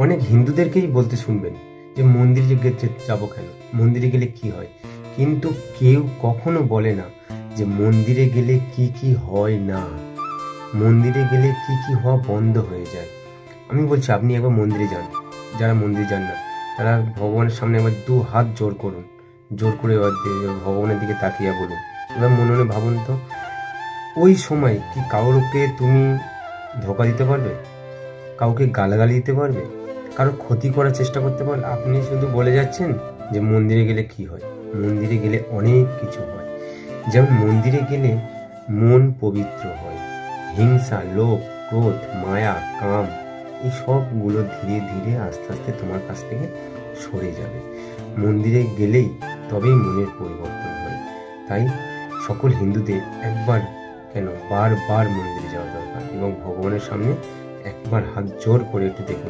অনেক হিন্দুদেরকেই বলতে শুনবেন যে মন্দিরে যাবো কেন, মন্দিরে গেলে কি হয়, কিন্তু কেউ কখনো বলে না যে মন্দিরে গেলে কি কি হয় না, মন্দিরে গেলে কি কি হওয়া বন্ধ হয়ে যায়। আমি বলছি আপনি একবার মন্দিরে যান, যারা মন্দিরে যান না তারা ভগবানের সামনে একবার 2 হাত জোর করুন, জোর করে এবার ভগবানের দিকে তাকিয়ে বলুন, এবার মনে মনে ভাবুন তো ওই সময় কি কাউকে তুমি ধোকা দিতে পারবে, কাউকে গালাগালি দিতে পারবে, কারো ক্ষতি করার চেষ্টা করতে পারবে? আপনি শুধু বলে যাচ্ছেন যে মন্দিরে গেলে কি হয়। মন্দিরে গেলে অনেক কিছু হয়। যেমন মন্দিরে গেলে মন পবিত্র হয়, হিংসা, লোভ, ক্রোধ, মায়া, কাম এই সবগুলো ধীরে ধীরে আস্তে আস্তে তোমার কাছ থেকে সরে যাবে। মন্দিরে গেলেই তবেই মনের পরিবর্তন হয়। তাই সকল হিন্দুদের একবার কেন বারবার মন্দিরে যাওয়া দরকার এবং ভগবানের সামনে একবার হাত জোর করে একটু দেখুন।